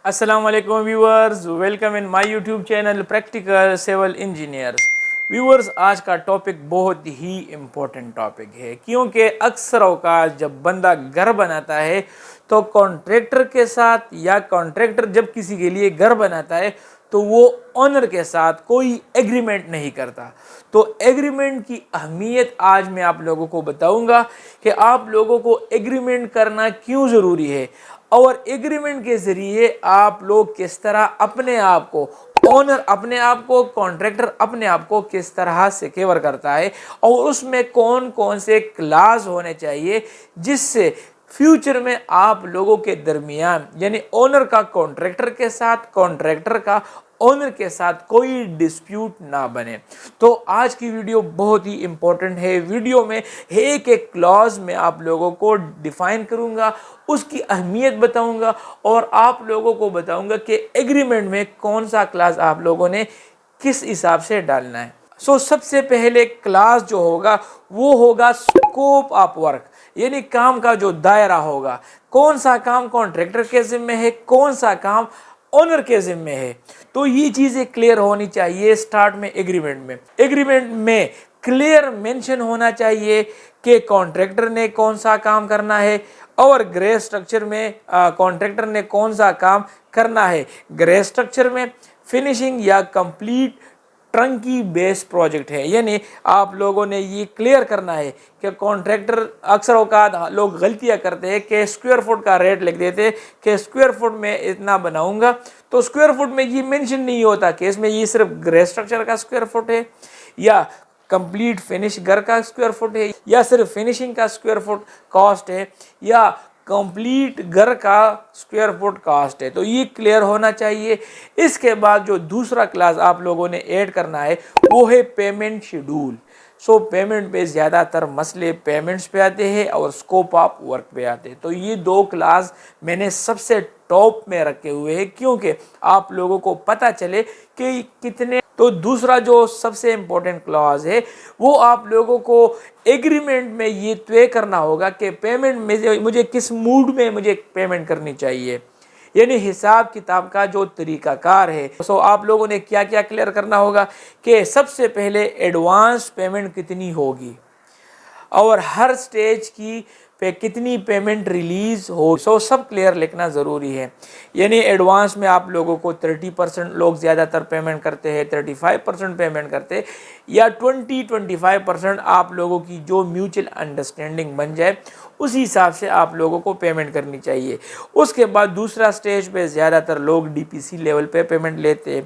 السلام علیکم viewers, welcome in my YouTube channel practical civil engineers. Viewers, آج کا ٹاپک بہت ہی امپورٹنٹ ٹاپک ہے، کیونکہ اکثر اوقات جب بندہ گھر بناتا ہے تو کانٹریکٹر کے ساتھ یا کانٹریکٹر جب کسی کے لیے گھر بناتا ہے تو وہ اونر کے ساتھ کوئی ایگریمنٹ نہیں کرتا۔ تو ایگریمنٹ کی اہمیت آج میں آپ لوگوں کو بتاؤں گا کہ آپ لوگوں کو ایگریمنٹ کرنا کیوں ضروری ہے، اور ایگریمنٹ کے ذریعے آپ لوگ کس طرح اپنے آپ کو اونر، اپنے آپ کو کانٹریکٹر اپنے آپ کو کس طرح سیکیور کرتا ہے، اور اس میں کون کون سے کلاز ہونے چاہیے جس سے فیوچر میں آپ لوگوں کے درمیان، یعنی اونر کا کانٹریکٹر کے ساتھ، کانٹریکٹر کا اونر کے ساتھ کوئی ڈسپیوٹ نہ بنے۔ تو آج کی ویڈیو بہت ہی امپورٹنٹ ہے۔ ویڈیو میں ایک ایک کلاز میں آپ لوگوں کو ڈیفائن کروں گا، اس کی اہمیت بتاؤں گا، اور آپ لوگوں کو بتاؤں گا کہ ایگریمنٹ میں کون سا کلاز آپ لوگوں نے کس حساب سے ڈالنا ہے۔ سب سے پہلے کلاس جو ہوگا وہ ہوگا اسکوپ آف ورک، یعنی کام کا جو دائرہ ہوگا، کون سا کام کانٹریکٹر کے ذمہ ہے، کون سا کام اونر کے ذمہ ہے۔ تو یہ چیزیں کلیئر ہونی چاہیے سٹارٹ میں۔ ایگریمنٹ میں کلیئر مینشن ہونا چاہیے کہ کانٹریکٹر نے کون سا کام کرنا ہے، اور گرے سٹرکچر میں کانٹریکٹر نے کون سا کام کرنا ہے۔ گرے سٹرکچر میں فنیشنگ یا کمپلیٹ ٹرنکی بیس پروجیکٹ ہے، یعنی آپ لوگوں نے یہ کلیئر کرنا ہے کہ کانٹریکٹر، اکثر اوقات لوگ غلطیاں کرتے ہیں کہ اسکوائر فٹ کا ریٹ لکھ دیتے کہ اسکوائر فٹ میں اتنا بناؤں گا، تو اسکوائر فٹ میں یہ مینشن نہیں ہوتا کہ اس میں یہ صرف گرے سٹرکچر کا اسکوائر فٹ ہے، یا کمپلیٹ فنش گھر کا اسکوائر فٹ ہے، یا صرف فنیشنگ کا اسکوائر فٹ کاسٹ ہے، یا کمپلیٹ گھر کا اسکوائر فٹ کاسٹ ہے۔ تو یہ کلیئر ہونا چاہیے۔ اس کے بعد جو دوسرا کلاس آپ لوگوں نے ایڈ کرنا ہے وہ ہے پیمنٹ شیڈول۔ پیمنٹ پہ زیادہ تر مسئلے پیمنٹس پہ آتے ہیں اور اسکوپ آف ورک پہ آتے ہیں۔ تو یہ دو کلاس میں نے سب سے ٹاپ میں رکھے ہوئے ہیں، کیونکہ آپ لوگوں کو پتہ چلے کہ کتنے۔ تو دوسرا جو سب سے امپورٹنٹ کلاس ہے وہ آپ لوگوں کو ایگریمنٹ میں یہ طے کرنا ہوگا کہ پیمنٹ میں مجھے کس موڈ میں مجھے پیمنٹ کرنی چاہیے، یعنی حساب کتاب کا جو طریقہ کار ہے۔ آپ لوگوں نے کیا کیا کلیئر کرنا ہوگا کہ سب سے پہلے ایڈوانس پیمنٹ کتنی ہوگی، اور ہر سٹیج کی پہ کتنی پیمنٹ ریلیز ہو، سب کلیئر لکھنا ضروری ہے۔ یعنی ایڈوانس میں آپ لوگوں کو 30% لوگ زیادہ تر پیمنٹ کرتے ہیں، 35% پیمنٹ کرتے ہیں، یا 25% آپ لوگوں کی جو میوچل انڈرسٹینڈنگ بن جائے اسی حساب سے آپ لوگوں کو پیمنٹ کرنی چاہیے۔ اس کے بعد دوسرا سٹیج پہ زیادہ تر لوگ ڈی پی سی لیول پہ پیمنٹ لیتے ہیں۔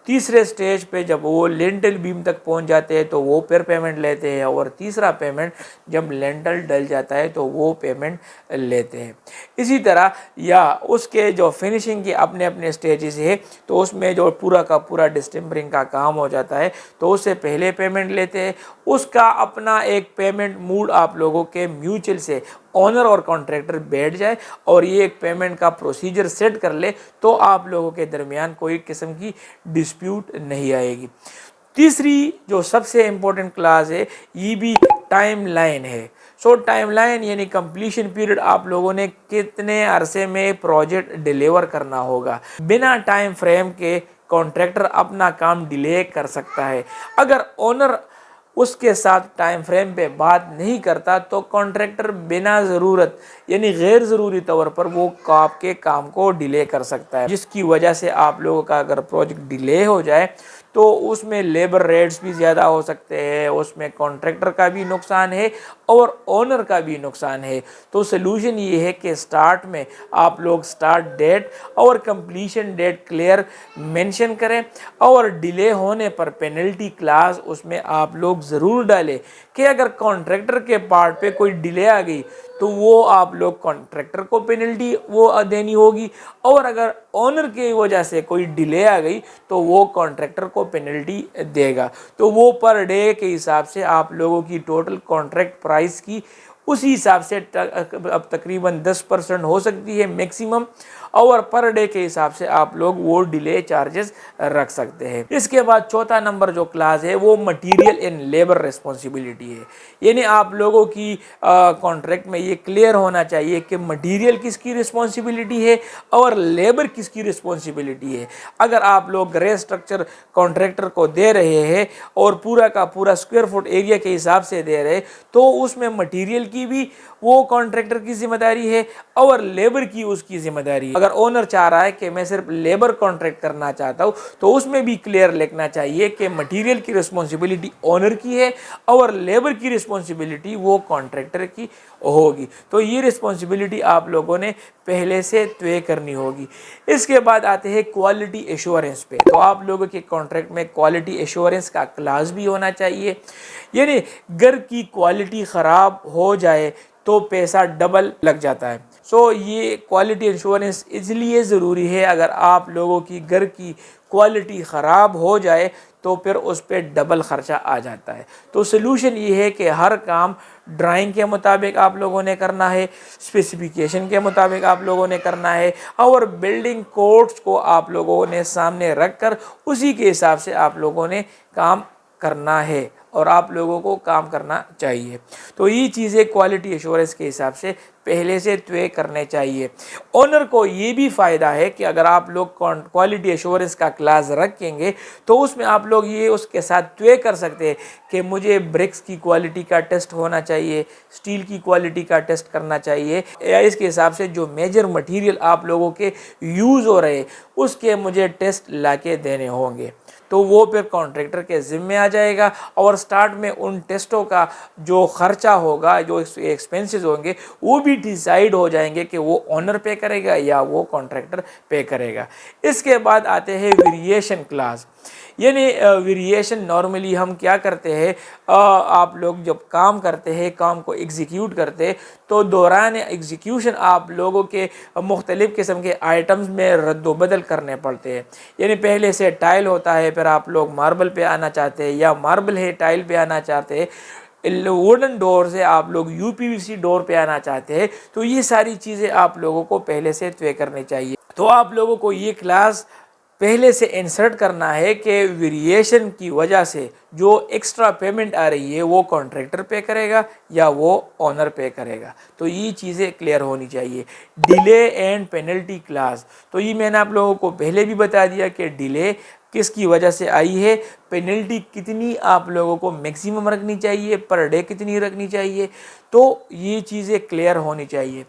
تیسرے سٹیج پہ جب وہ لینٹل بیم تک پہنچ جاتے ہیں تو وہ پھر پیمنٹ لیتے ہیں، اور تیسرا پیمنٹ جب لینٹل ڈل جاتا ہے تو وہ پیمنٹ لیتے ہیں۔ اسی طرح یا اس کے جو فنیشنگ کے اپنے اپنے سٹیجز ہے، تو اس میں جو پورا کا پورا ڈسٹمبرنگ کا کام ہو جاتا ہے تو اس سے پہلے پیمنٹ لیتے ہیں۔ اس کا اپنا ایک پیمنٹ موڈ آپ لوگوں کے میوچل سے اونر اور کانٹریکٹر بیٹھ جائے اور یہ ایک پیمنٹ کا پروسیجر سیٹ کر لے تو آپ لوگوں کے درمیان کوئی قسم کی ڈسپیوٹ نہیں آئے گی۔ تیسری جو سب سے امپورٹنٹ کلاس ہے یہ بھی ٹائم لائن ہے۔ ٹائم لائن یعنی کمپلیشن پیریڈ، آپ لوگوں نے کتنے عرصے میں پروجیکٹ ڈیلیور کرنا ہوگا۔ بنا ٹائم فریم کے کانٹریکٹر اپنا کام ڈیلے کر سکتا ہے۔ اگر اونر اس کے ساتھ ٹائم فریم پہ بات نہیں کرتا تو کانٹریکٹر بنا ضرورت یعنی غیر ضروری طور پر وہ آپ کے کام کو ڈیلے کر سکتا ہے، جس کی وجہ سے آپ لوگوں کا اگر پروجیکٹ ڈیلے ہو جائے تو اس میں لیبر ریٹس بھی زیادہ ہو سکتے ہیں، اس میں کانٹریکٹر کا بھی نقصان ہے اور اونر کا بھی نقصان ہے۔ تو سلوشن یہ ہے کہ سٹارٹ میں آپ لوگ سٹارٹ ڈیٹ اور کمپلیشن ڈیٹ کلیئر مینشن کریں، اور ڈیلے ہونے پر پینلٹی کلاس اس میں آپ لوگ ضرور ڈالیں کہ اگر کانٹریکٹر کے پارٹ پہ کوئی ڈیلے آ گئی تو وہ آپ لوگ کانٹریکٹر کو پینلٹی وہ دینی ہوگی، اور اگر اونر کی وجہ سے کوئی ڈیلے آ گئی تو وہ کانٹریکٹر کو پینلٹی دے گا۔ تو وہ پر ڈے کے حساب سے آپ لوگوں کی ٹوٹل کانٹریکٹ پرائس کی اسی حساب سے اب تقریباً 10% ہو سکتی ہے میکسیمم، اور پر ڈے کے حساب سے آپ لوگ وہ ڈیلے چارجز رکھ سکتے ہیں۔ اس کے بعد چوتھا نمبر جو کلاس ہے وہ مٹیریل اینڈ لیبر ریسپانسبلٹی ہے، یعنی آپ لوگوں کی کانٹریکٹ میں یہ کلیئر ہونا چاہیے کہ مٹیریل کس کی رسپانسبلٹی ہے اور لیبر کس کی رسپانسبلٹی ہے۔ اگر آپ لوگ گرے سٹرکچر کانٹریکٹر کو دے رہے ہیں اور پورا کا پورا اسکوائر فٹ ایریا کے حساب سے دے رہے تو اس میں مٹیریل کی بھی وہ کانٹریکٹر کی ذمہ داری ہے اور لیبر کی اس کی ذمہ داری ہے۔ اگر اونر چاہ رہا ہے کہ میں صرف لیبر کانٹریکٹ کرنا چاہتا ہوں تو اس میں بھی کلیئر لکھنا چاہیے کہ مٹیریل کی رسپانسبلٹی اونر کی ہے اور لیبر کی رسپانسبلٹی وہ کانٹریکٹر کی ہوگی۔ تو یہ رسپانسبلٹی آپ لوگوں نے پہلے سے طے کرنی ہوگی۔ اس کے بعد آتے ہیں کوالٹی ایشورنس پہ، تو آپ لوگوں کے کانٹریکٹ میں کوالٹی ایشورنس کا کلاس بھی ہونا چاہیے، یعنی گھر کی کوالٹی خراب ہو جائے تو پیسہ ڈبل لگ جاتا ہے۔ یہ کوالٹی انشورنس اس لیے ضروری ہے، اگر آپ لوگوں کی گھر کی کوالٹی خراب ہو جائے تو پھر اس پہ ڈبل خرچہ آ جاتا ہے۔ تو سلوشن یہ ہے کہ ہر کام ڈرائنگ کے مطابق آپ لوگوں نے کرنا ہے، اسپیسیفیکیشن کے مطابق آپ لوگوں نے کرنا ہے اور بلڈنگ کوڈز کو آپ لوگوں نے سامنے رکھ کر اسی کے حساب سے آپ لوگوں نے کام کرنا ہے اور آپ لوگوں کو کام کرنا چاہیے۔ تو یہ چیزیں کوالٹی ایشورنس کے حساب سے پہلے سے طے کرنے چاہیے۔ اونر کو یہ بھی فائدہ ہے کہ اگر آپ لوگ کوالٹی ایشورنس کا کلاس رکھیں گے تو اس میں آپ لوگ یہ اس کے ساتھ طے کر سکتے ہیں کہ مجھے برکس کی کوالٹی کا ٹیسٹ ہونا چاہیے، سٹیل کی کوالٹی کا ٹیسٹ کرنا چاہیے، یا اس کے حساب سے جو میجر مٹیریل آپ لوگوں کے یوز ہو رہے اس کے مجھے ٹیسٹ لا کے دینے ہوں گے۔ تو وہ پھر کانٹریکٹر کے ذمے آ جائے گا اور سٹارٹ میں ان ٹیسٹوں کا جو خرچہ ہوگا، جو ایکسپینسز ہوں گے وہ بھی ڈیسائیڈ ہو جائیں گے کہ وہ اونر پے کرے گا یا وہ کانٹریکٹر پے کرے گا۔ اس کے بعد آتے ہیں ویریشن کلاس، یعنی ویریشن نارملی ہم کیا کرتے ہیں، آپ لوگ جب کام کرتے ہیں، کام کو ایگزیکیوٹ کرتے ہیں تو دوران ایگزیکیوشن آپ لوگوں کے مختلف قسم کے آئٹمز میں رد و بدل کرنے پڑتے ہیں، یعنی پہلے سے ٹائل ہوتا ہے پھر آپ لوگ ماربل پہ آنا چاہتے ہیں، یا ماربل ہے ٹائل پہ آنا چاہتے ہیں، ووڈن ڈور سے آپ لوگ یو پی وی سی ڈور پہ آنا چاہتے ہیں۔ تو یہ ساری چیزیں آپ لوگوں کو پہلے سے طے کرنی چاہیے۔ تو آپ لوگوں کو یہ کلاس پہلے سے انسرٹ کرنا ہے کہ ویریشن کی وجہ سے جو ایکسٹرا پیمنٹ آ رہی ہے وہ کانٹریکٹر پے کرے گا یا وہ اونر پے کرے گا۔ تو یہ چیزیں کلیئر ہونی چاہیے۔ ڈیلے اینڈ پینلٹی کلاس، تو یہ میں نے آپ لوگوں کو پہلے بھی بتا دیا کہ ڈیلے کس کی وجہ سے آئی ہے، پینلٹی کتنی آپ لوگوں کو میکسیمم رکھنی چاہیے، پر ڈے کتنی رکھنی چاہیے، تو یہ چیزیں کلیئر ہونی چاہیے۔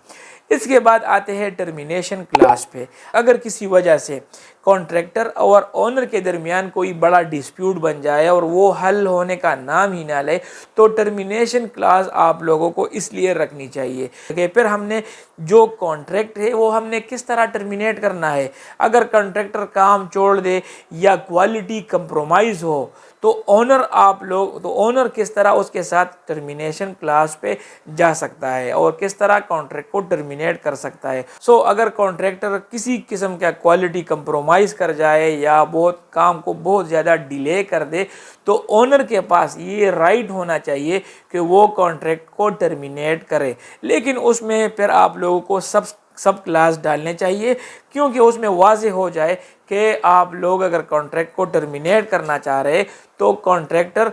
اس کے بعد آتے ہیں ٹرمینیشن کلاس پہ۔ اگر کسی وجہ سے کانٹریکٹر اور اونر کے درمیان کوئی بڑا ڈسپیوٹ بن جائے اور وہ حل ہونے کا نام ہی نہ لے تو ٹرمینیشن کلاس آپ لوگوں کو اس لیے رکھنی چاہیے کہ پھر ہم نے جو کانٹریکٹ ہے وہ ہم نے کس طرح ٹرمینیٹ کرنا ہے۔ اگر کانٹریکٹر کام چھوڑ دے یا کوالٹی کمپرومائز ہو تو اونر کس طرح اس کے ساتھ ٹرمینیشن کلاس پہ جا سکتا ہے اور کس طرح کانٹریکٹ کو ٹرمینیٹ کر سکتا ہے۔ اگر کانٹریکٹر کسی قسم کا کوالٹی کمپرومائز کر جائے یا کام کو بہت زیادہ ڈیلے کر دے تو اونر کے پاس یہ رائٹ ہونا چاہیے کہ وہ کانٹریکٹ کو ٹرمینیٹ کرے، لیکن اس میں پھر آپ لوگوں کو سب کلاس ڈالنے چاہیے، کیونکہ اس میں واضح ہو جائے کہ آپ لوگ اگر کانٹریکٹ کو ٹرمینیٹ کرنا چاہ رہے تو کانٹریکٹر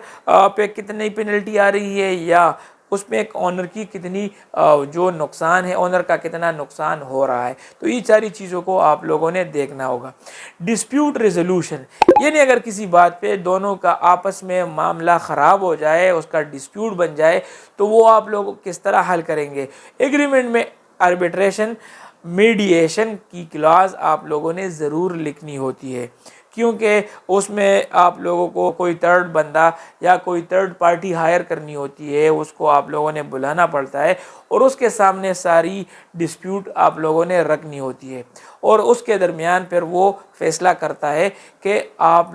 پہ کتنی پینلٹی آ رہی ہے یا اس میں ایک اونر کی کتنی جو نقصان ہے، اونر کا کتنا نقصان ہو رہا ہے۔ تو یہ ساری چیزوں کو آپ لوگوں نے دیکھنا ہوگا۔ ڈسپیوٹ ریزولوشن، یعنی اگر کسی بات پہ دونوں کا آپس میں معاملہ خراب ہو جائے، اس کا ڈسپیوٹ بن جائے تو وہ آپ لوگ کس طرح حل کریں گے۔ ایگریمنٹ میں آربیٹریشن، میڈییشن کی کلاس آپ لوگوں نے ضرور لکھنی ہوتی ہے، کیونکہ اس میں آپ لوگوں کو کوئی تھرڈ بندہ یا کوئی تھرڈ پارٹی ہائر کرنی ہوتی ہے، اس کو آپ لوگوں نے بلانا پڑتا ہے اور اس کے سامنے ساری ڈسپیوٹ آپ لوگوں نے رکھنی ہوتی ہے اور اس کے درمیان پھر وہ فیصلہ کرتا ہے کہ آپ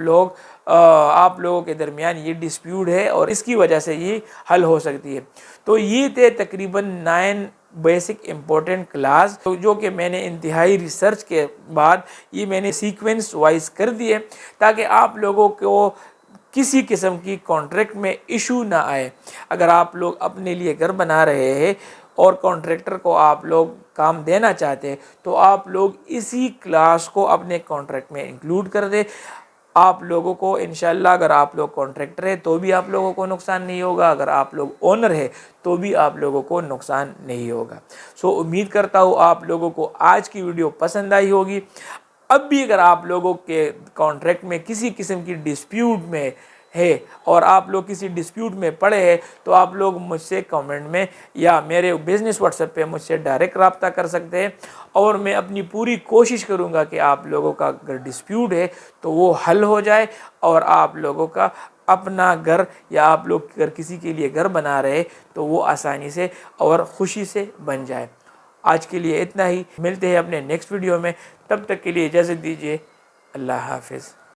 لوگوں کے درمیان یہ ڈسپیوٹ ہے اور اس کی وجہ سے یہ حل ہو سکتی ہے۔ تو یہ تھے تقریباً 9 بیسک امپورٹنٹ کلاس جو کہ میں نے انتہائی ریسرچ کے بعد یہ میں نے سیکوینس وائز کر دیے تاکہ آپ لوگوں کو کسی قسم کی کانٹریکٹ میں ایشو نہ آئے۔ اگر آپ لوگ اپنے لیے گھر بنا رہے ہیں اور کانٹریکٹر کو آپ لوگ کام دینا چاہتے ہیں تو آپ لوگ اسی کلاس کو اپنے کانٹریکٹ میں انکلوڈ کر دیں. آپ لوگوں کو انشاءاللہ اگر آپ لوگ کانٹریکٹر ہے تو بھی آپ لوگوں کو نقصان نہیں ہوگا, اگر آپ لوگ اونر ہے تو بھی آپ لوگوں کو نقصان نہیں ہوگا. سو امید کرتا ہوں آپ لوگوں کو آج کی ویڈیو پسند آئی ہوگی. اب بھی اگر آپ لوگوں کے کانٹریکٹ میں کسی قسم کی ڈسپیوٹ میں ہے اور آپ لوگ کسی ڈسپیوٹ میں پڑے ہیں تو آپ لوگ مجھ سے کمنٹ میں یا میرے بزنس واٹس ایپ پہ مجھ سے ڈائریکٹ رابطہ کر سکتے ہیں, اور میں اپنی پوری کوشش کروں گا کہ آپ لوگوں کا اگر ڈسپیوٹ ہے تو وہ حل ہو جائے اور آپ لوگوں کا اپنا گھر یا آپ لوگ اگر کسی کے لیے گھر بنا رہے تو وہ آسانی سے اور خوشی سے بن جائے. آج کے لیے اتنا ہی, ملتے ہیں اپنے نیکسٹ ویڈیو میں, تب تک کے لیے اجازت دیجیے. اللہ حافظ.